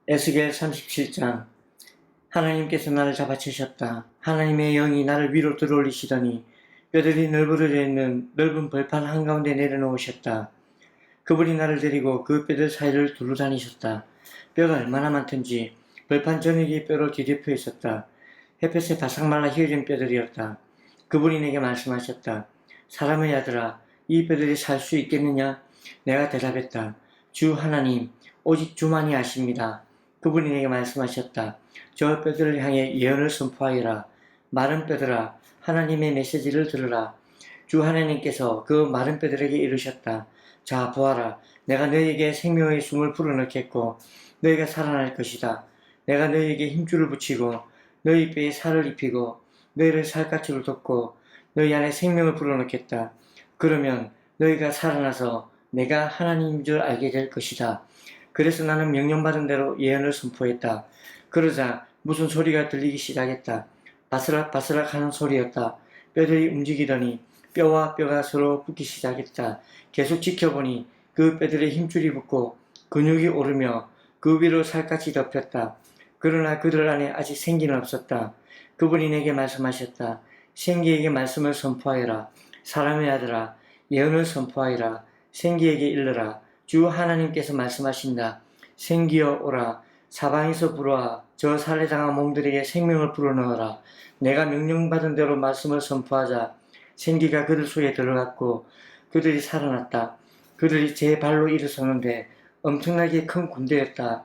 에스겔 37장. 하나님께서 나를 잡아채셨다. 하나님의 영이 나를 위로 들어올리시더니 뼈들이 널브러져 있는 넓은 벌판 한가운데 내려놓으셨다. 그분이 나를 데리고 그 뼈들 사이를 두루 다니셨다. 뼈가 얼마나 많던지 벌판 저녁이 뼈로 뒤덮여 있었다. 햇볕에 바싹 말라 휘어진 뼈들이었다. 그분이 내게 말씀하셨다. 사람의 아들아, 이 뼈들이 살 수 있겠느냐? 내가 대답했다. 주 하나님, 오직 주만이 아십니다. 그분이 내게 말씀하셨다. 저 뼈들을 향해 예언을 선포하여라. 마른 뼈들아, 하나님의 메시지를 들으라. 주 하나님께서 그 마른 뼈들에게 이르셨다. 자, 보아라. 내가 너희에게 생명의 숨을 불어넣겠고 너희가 살아날 것이다. 내가 너희에게 힘줄을 붙이고 너희 뼈에 살을 입히고 너희를 살갗으로 덮고 너희 안에 생명을 불어넣겠다. 그러면 너희가 살아나서 내가 하나님인 줄 알게 될 것이다. 그래서 나는 명령받은 대로 예언을 선포했다. 그러자 무슨 소리가 들리기 시작했다. 바스락바스락 하는 소리였다. 뼈들이 움직이더니 뼈와 뼈가 서로 붙기 시작했다. 계속 지켜보니 그 뼈들의 힘줄이 붙고 근육이 오르며 그 위로 살갗이 덮였다. 그러나 그들 안에 아직 생기는 없었다. 그분이 내게 말씀하셨다. 생기에게 말씀을 선포하여라. 사람의 아들아, 예언을 선포하여라. 생기에게 일러라. 주 하나님께서 말씀하신다. 생기여 오라. 사방에서 불어와 저 살해당한 몸들에게 생명을 불어넣어라. 내가 명령받은 대로 말씀을 선포하자 생기가 그들 속에 들어갔고 그들이 살아났다. 그들이 제 발로 일어서는데 엄청나게 큰 군대였다.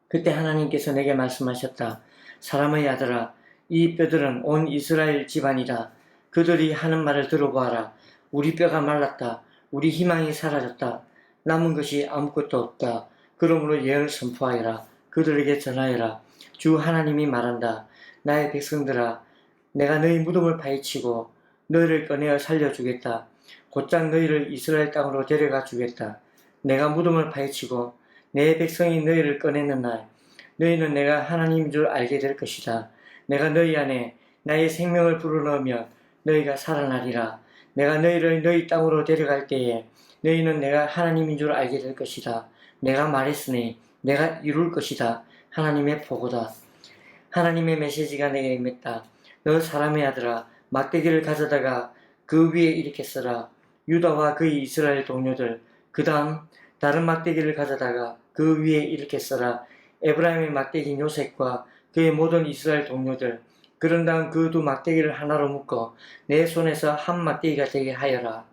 그때 하나님께서 내게 말씀하셨다. 사람의 아들아, 이 뼈들은 온 이스라엘 집안이다. 그들이 하는 말을 들어보아라. 우리 뼈가 말랐다. 우리 희망이 사라졌다. 남은 것이 아무것도 없다. 그러므로 예언을 선포하여라. 그들에게 전하여라. 주 하나님이 말한다. 나의 백성들아, 내가 너희 무덤을 파헤치고 너희를 꺼내어 살려주겠다. 곧장 너희를 이스라엘 땅으로 데려가 주겠다. 내가 무덤을 파헤치고 내 백성이 너희를 꺼내는 날, 너희는 내가 하나님인 줄 알게 될 것이다. 내가 너희 안에 나의 생명을 불어넣으면 너희가 살아나리라. 내가 너희를 너희 땅으로 데려갈 때에 너희는 내가 하나님인 줄 알게 될 것이다. 내가 말했으니 내가 이룰 것이다. 하나님의 보고다. 하나님의 메시지가 내게 임했다. 너 사람의 아들아, 막대기를 가져다가 그 위에 이렇게 써라. 유다와 그의 이스라엘 동료들. 그 다음 다른 막대기를 가져다가 그 위에 이렇게 써라. 에브라임의 막대기인 요셉과 그의 모든 이스라엘 동료들. 그런 다음 그 두 막대기를 하나로 묶어 내 손에서 한 막대기가 되게 하여라.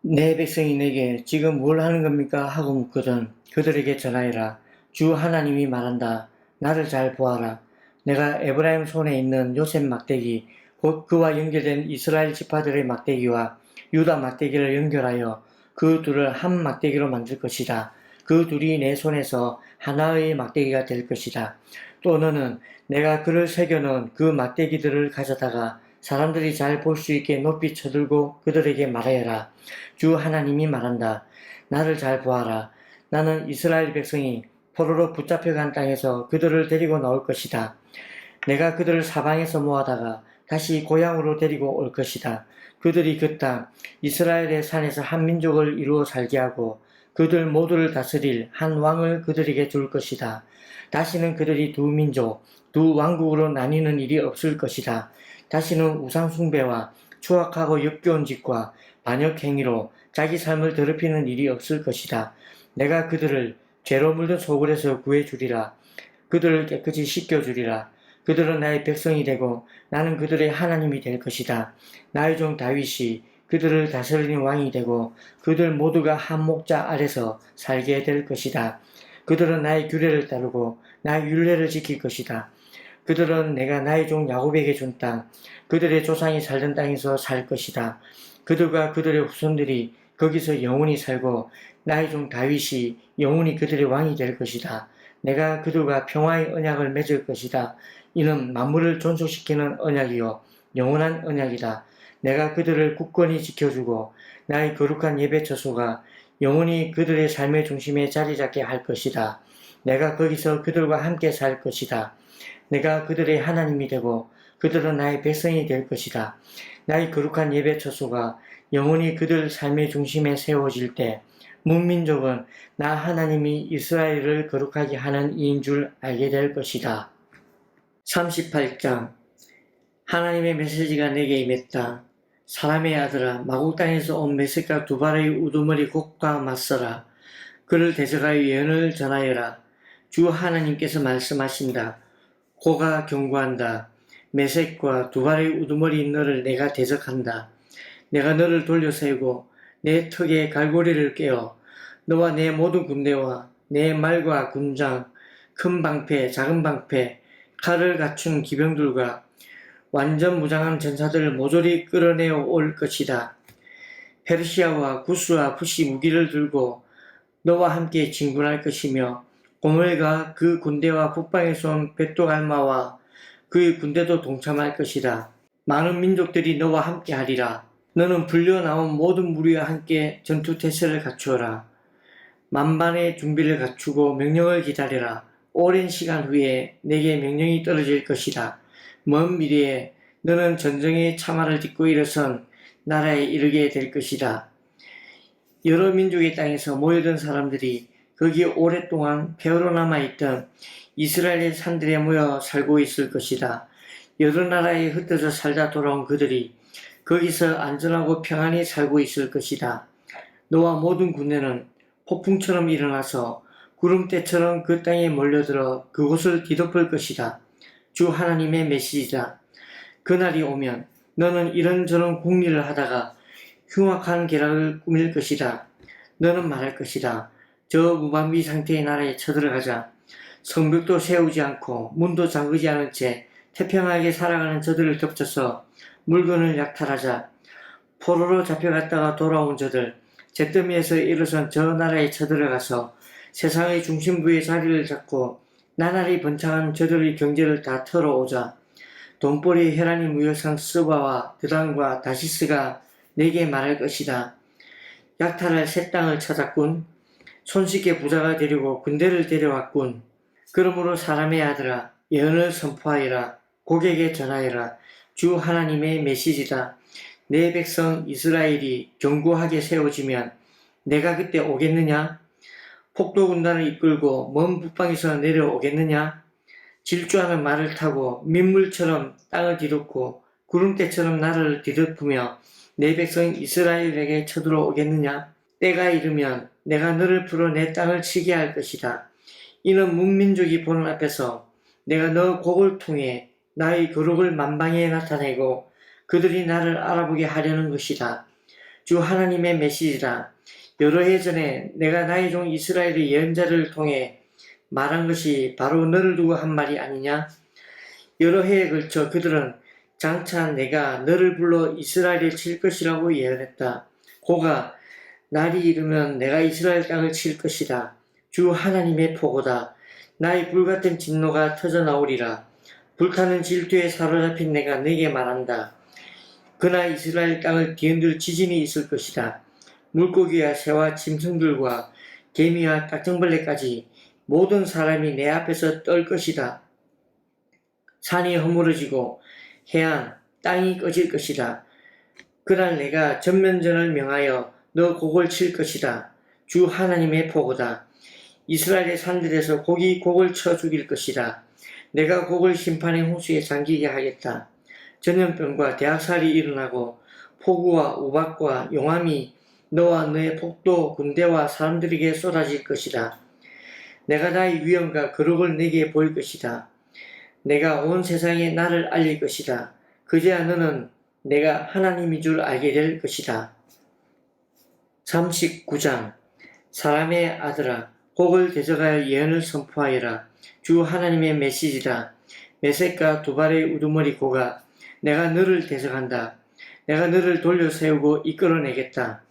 내 백성이 내게 지금 뭘 하는 겁니까? 하고 묻거든 그들에게 전하여라. 주 하나님이 말한다. 나를 잘 보아라. 내가 에브라임 손에 있는 요셉 막대기, 곧 그와 연결된 이스라엘 지파들의 막대기와 유다 막대기를 연결하여 그 둘을 한 막대기로 만들 것이다. 그 둘이 내 손에서 하나의 막대기가 될 것이다. 또 너는 내가 그를 새겨놓은 그 막대기들을 가져다가 사람들이 잘 볼 수 있게 높이 쳐들고 그들에게 말하여라. 주 하나님이 말한다. 나를 잘 보아라. 나는 이스라엘 백성이 포로로 붙잡혀간 땅에서 그들을 데리고 나올 것이다. 내가 그들을 사방에서 모아다가 다시 고향으로 데리고 올 것이다. 그들이 그 땅 이스라엘의 산에서 한 민족을 이루어 살게 하고 그들 모두를 다스릴 한 왕을 그들에게 줄 것이다. 다시는 그들이 두 민족, 두 왕국으로 나뉘는 일이 없을 것이다. 다시는 우상 숭배와 추악하고 역겨운 짓과 반역 행위로 자기 삶을 더럽히는 일이 없을 것이다. 내가 그들을 죄로 물든 소굴에서 구해주리라. 그들을 깨끗이 씻겨주리라. 그들은 나의 백성이 되고 나는 그들의 하나님이 될 것이다. 나의 종 다윗이 그들을 다스리는 왕이 되고 그들 모두가 한 목자 아래서 살게 될 것이다. 그들은 나의 규례를 따르고 나의 율례를 지킬 것이다. 그들은 내가 나의 종 야곱에게 준 땅, 그들의 조상이 살던 땅에서 살 것이다. 그들과 그들의 후손들이 거기서 영원히 살고 나의 종 다윗이 영원히 그들의 왕이 될 것이다. 내가 그들과 평화의 언약을 맺을 것이다. 이는 만물을 존속시키는 언약이요 영원한 언약이다. 내가 그들을 굳건히 지켜주고 나의 거룩한 예배 처소가 영원히 그들의 삶의 중심에 자리 잡게 할 것이다. 내가 거기서 그들과 함께 살 것이다. 내가 그들의 하나님이 되고 그들은 나의 백성이 될 것이다. 나의 거룩한 예배 처소가 영원히 그들 삶의 중심에 세워질 때 문민족은 나 하나님이 이스라엘을 거룩하게 하는 이인 줄 알게 될 것이다. 38장 하나님의 메시지가 내게 임했다. 사람의 아들아, 마국 땅에서 온 메색과 두발의 우두머리 곡과 맞서라. 그를 대적하여 예언을 전하여라. 주 하나님께서 말씀하신다. 고가 경고한다. 메색과 두발의 우두머리 너를 내가 대적한다. 내가 너를 돌려 세우고 내 턱에 갈고리를 꿰어 너와 내 모든 군대와 내 말과 군장, 큰 방패, 작은 방패, 칼을 갖춘 기병들과 완전 무장한 전사들을 모조리 끌어내어 올 것이다. 페르시아와 구스와 푸시 무기를 들고 너와 함께 진군할 것이며 고멜과 그 군대와 북방에서 온 백도갈마와 그의 군대도 동참할 것이다. 많은 민족들이 너와 함께 하리라. 너는 불려 나온 모든 무리와 함께 전투 태세를 갖추어라. 만반의 준비를 갖추고 명령을 기다려라. 오랜 시간 후에 내게 명령이 떨어질 것이다. 먼 미래에 너는 전쟁의 참화를 딛고 일어선 나라에 이르게 될 것이다. 여러 민족의 땅에서 모여든 사람들이 거기에 오랫동안 폐허로 남아있던 이스라엘의 산들에 모여 살고 있을 것이다. 여러 나라에 흩어져 살다 돌아온 그들이 거기서 안전하고 평안히 살고 있을 것이다. 너와 모든 군대는 폭풍처럼 일어나서 구름대처럼 그 땅에 몰려들어 그곳을 뒤덮을 것이다. 주 하나님의 메시지다. 그날이 오면 너는 이런저런 궁리를 하다가 흉악한 계략을 꾸밀 것이다. 너는 말할 것이다. 저 무방비 상태의 나라에 쳐들어가자. 성벽도 세우지 않고 문도 잠그지 않은 채 태평하게 살아가는 저들을 덮쳐서 물건을 약탈하자. 포로로 잡혀갔다가 돌아온 저들, 잿더미에서 일어선 저 나라에 쳐들어가서 세상의 중심부의 자리를 잡고 나날이 번창한 저들의 경제를 다 털어오자. 돈벌이 혈안이 무역상 스바와 드단과 다시스가 내게 말할 것이다. 약탈할 새 땅을 찾았군. 손쉽게 부자가 되려고 군대를 데려왔군. 그러므로 사람의 아들아, 예언을 선포하여라. 고객에 전하여라. 주 하나님의 메시지다. 내 백성 이스라엘이 견고하게 세워지면 내가 그때 오겠느냐? 폭도 군단을 이끌고 먼 북방에서 내려오겠느냐? 질주하는 말을 타고 민물처럼 땅을 뒤덮고 구름대처럼 나라를 뒤덮으며 내 백성 이스라엘에게 쳐들어오겠느냐? 때가 이르면 내가 너를 풀어 내 땅을 치게 할 것이다. 이는 문민족이 보는 앞에서 내가 너 곡을 통해 나의 거룩을 만방에 나타내고 그들이 나를 알아보게 하려는 것이다. 주 하나님의 메시지다. 여러 해 전에 내가 나의 종 이스라엘의 예언자를 통해 말한 것이 바로 너를 두고 한 말이 아니냐? 여러 해에 걸쳐 그들은 장차 내가 너를 불러 이스라엘을 칠 것이라고 예언했다. 고가 날이 이르면 내가 이스라엘 땅을 칠 것이다. 주 하나님의 포고다. 나의 불같은 진노가 터져나오리라. 불타는 질투에 사로잡힌 내가 네게 말한다. 그날 이스라엘 땅을 뒤흔들 지진이 있을 것이다. 물고기와 새와 짐승들과 개미와 딱정벌레까지 모든 사람이 내 앞에서 떨 것이다. 산이 허물어지고 해안, 땅이 꺼질 것이다. 그날 내가 전면전을 명하여 너 곡을 칠 것이다. 주 하나님의 포고다. 이스라엘의 산들에서 곡을 쳐 죽일 것이다. 내가 곡을 심판의 홍수에 잠기게 하겠다. 전염병과 대학살이 일어나고 폭우와 우박과 용암이 너와 너의 폭도 군대와 사람들에게 쏟아질 것이다. 내가 나의 위엄과 거룩을 네게 보일 것이다. 내가 온 세상에 나를 알릴 것이다. 그제야 너는 내가 하나님인 줄 알게 될 것이다. 39장 사람의 아들아, 곡을 대적하여 예언을 선포하여라. 주 하나님의 메시지다. 메색과 두발의 우두머리 고가 내가 너를 대적한다. 내가 너를 돌려 세우고 이끌어내겠다.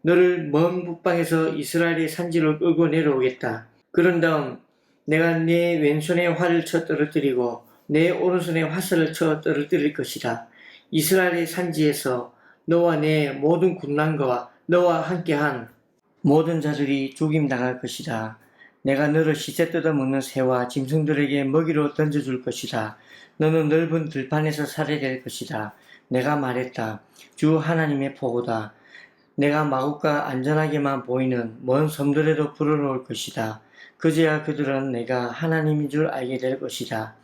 너를 먼 북방에서 이스라엘의 산지로 끌고 내려오겠다. 그런 다음 내가 네 왼손에 활을 쳐 떨어뜨리고 내 오른손에 화살을 쳐 떨어뜨릴 것이다. 이스라엘의 산지에서 너와 내 모든 군단과 너와 함께한 모든 자들이 죽임당할 것이다. 내가 너를 시체 뜯어먹는 새와 짐승들에게 먹이로 던져줄 것이다. 너는 넓은 들판에서 살해될 것이다. 내가 말했다. 주 하나님의 포고다. 내가 마국과 안전하게만 보이는 먼 섬들에도 불어넣을 것이다. 그제야 그들은 내가 하나님인 줄 알게 될 것이다.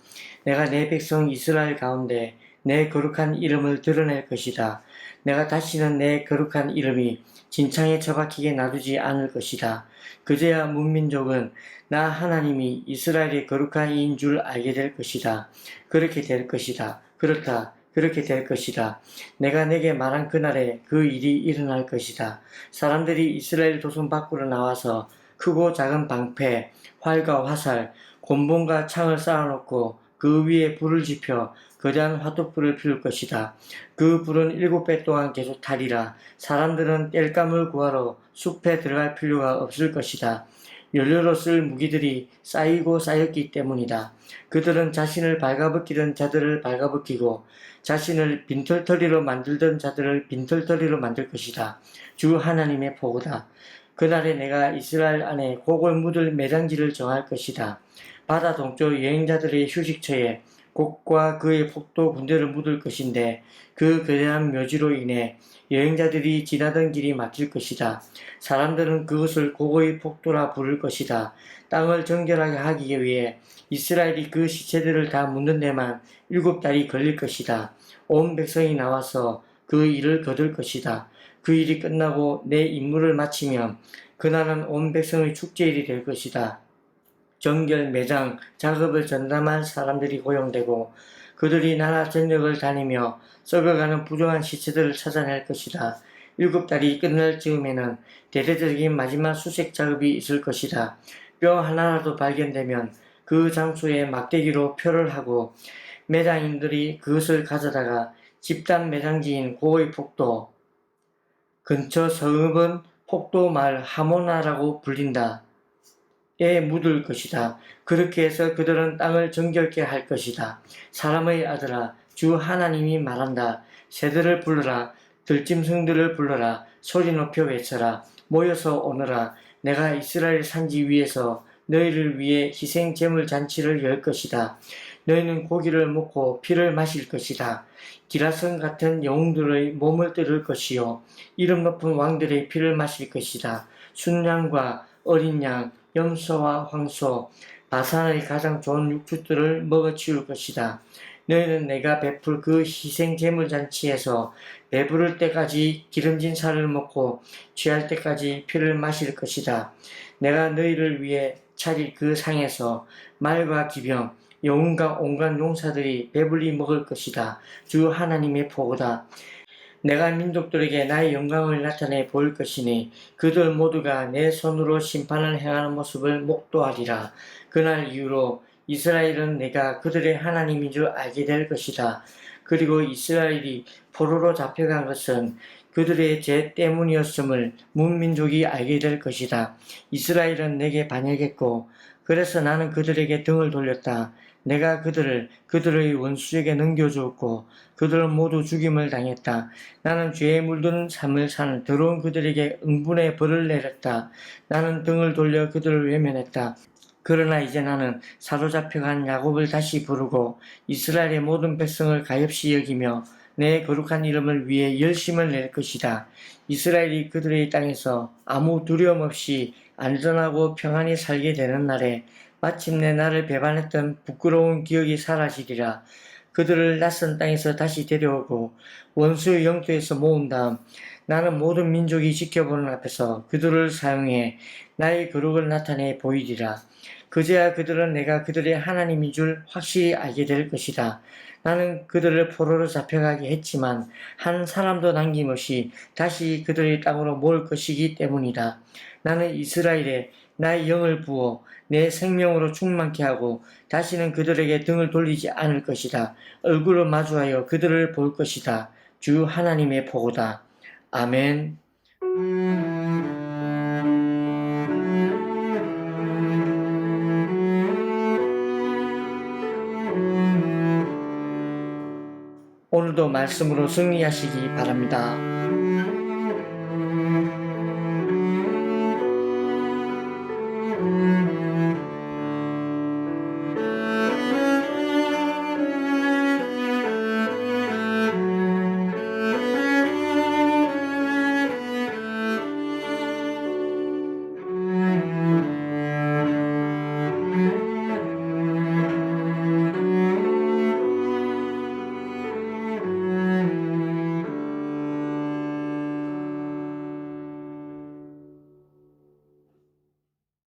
내가 내 백성 이스라엘 가운데 내 거룩한 이름을 드러낼 것이다. 내가 다시는 내 거룩한 이름이 진창에 처박히게 놔두지 않을 것이다. 그제야 문민족은 나 하나님이 이스라엘의 거룩한 이인 줄 알게 될 것이다. 그렇게 될 것이다. 그렇다. 그렇게 될 것이다. 내가 내게 말한 그날에 그 일이 일어날 것이다. 사람들이 이스라엘 도성 밖으로 나와서 크고 작은 방패, 활과 화살, 곤봉과 창을 쌓아놓고 그 위에 불을 지펴 거대한 화뚝불을 피울 것이다. 그 불은 7배 동안 계속 타리라. 사람들은 땔감을 구하러 숲에 들어갈 필요가 없을 것이다. 연료로 쓸 무기들이 쌓이고 쌓였기 때문이다. 그들은 자신을 발가벗기던 자들을 발가벗기고 자신을 빈털터리로 만들던 자들을 빈털터리로 만들 것이다. 주 하나님의 보고다. 그날에 내가 이스라엘 안에 곡을 묻을 매장지를 정할 것이다. 바다 동쪽 여행자들의 휴식처에 곡과 그의 폭도 군대를 묻을 것인데 그 거대한 묘지로 인해 여행자들이 지나던 길이 막힐 것이다. 사람들은 그것을 곡의 폭도라 부를 것이다. 땅을 정결하게 하기 위해 이스라엘이 그 시체들을 다 묻는 데만 7달이 걸릴 것이다. 온 백성이 나와서 그 일을 거둘 것이다. 그 일이 끝나고 내 임무를 마치면 그날은 온 백성의 축제일이 될 것이다. 정결, 매장, 작업을 전담할 사람들이 고용되고 그들이 나라 전역을 다니며 썩어가는 부정한 시체들을 찾아낼 것이다. 7달이 끝날 즈음에는 대대적인 마지막 수색 작업이 있을 것이다. 뼈 하나라도 발견되면 그 장소에 막대기로 표를 하고 매장인들이 그것을 가져다가 집단 매장지인 고의 폭도, 근처 성읍은 폭도 말 하모나라고 불린다. 에 묻을 것이다. 그렇게 해서 그들은 땅을 정결케 할 것이다. 사람의 아들아, 주 하나님이 말한다. 새들을 불러라. 들짐승들을 불러라. 소리 높여 외쳐라. 모여서 오너라. 내가 이스라엘 산지 위에서 너희를 위해 희생 제물 잔치를 열 것이다. 너희는 고기를 먹고 피를 마실 것이다. 기라성 같은 영웅들의 몸을 뜯을 것이요 이름 높은 왕들의 피를 마실 것이다. 순양과 어린 양, 염소와 황소, 바산의 가장 좋은 육축들을 먹어치울 것이다. 너희는 내가 베풀 그 희생 제물 잔치에서 배부를 때까지 기름진 살을 먹고 취할 때까지 피를 마실 것이다. 내가 너희를 위해 차릴 그 상에서 말과 기병, 영웅과 온갖 용사들이 배불리 먹을 것이다. 주 하나님의 보고다. 내가 민족들에게 나의 영광을 나타내 보일 것이니 그들 모두가 내 손으로 심판을 행하는 모습을 목도하리라. 그날 이후로 이스라엘은 내가 그들의 하나님인 줄 알게 될 것이다. 그리고 이스라엘이 포로로 잡혀간 것은 그들의 죄 때문이었음을 문민족이 알게 될 것이다. 이스라엘은 내게 반역했고 그래서 나는 그들에게 등을 돌렸다. 내가 그들을 그들의 원수에게 넘겨주었고 그들은 모두 죽임을 당했다. 나는 죄에 물드는 삶을 사는 더러운 그들에게 응분의 벌을 내렸다. 나는 등을 돌려 그들을 외면했다. 그러나 이제 나는 사로잡혀간 야곱을 다시 부르고 이스라엘의 모든 백성을 가엾이 여기며 내 거룩한 이름을 위해 열심을 낼 것이다. 이스라엘이 그들의 땅에서 아무 두려움 없이 안전하고 평안히 살게 되는 날에 마침내 나를 배반했던 부끄러운 기억이 사라지리라. 그들을 낯선 땅에서 다시 데려오고 원수의 영토에서 모은 다음 나는 모든 민족이 지켜보는 앞에서 그들을 사용해 나의 거룩을 나타내 보이리라. 그제야 그들은 내가 그들의 하나님인 줄 확실히 알게 될 것이다. 나는 그들을 포로로 잡혀가게 했지만 한 사람도 남김없이 다시 그들의 땅으로 모을 것이기 때문이다. 나는 이스라엘에 나의 영을 부어 내 생명으로 충만케 하고 다시는 그들에게 등을 돌리지 않을 것이다. 얼굴을 마주하여 그들을 볼 것이다. 주 하나님의 보고다. 아멘. 오늘도 말씀으로 승리하시기 바랍니다.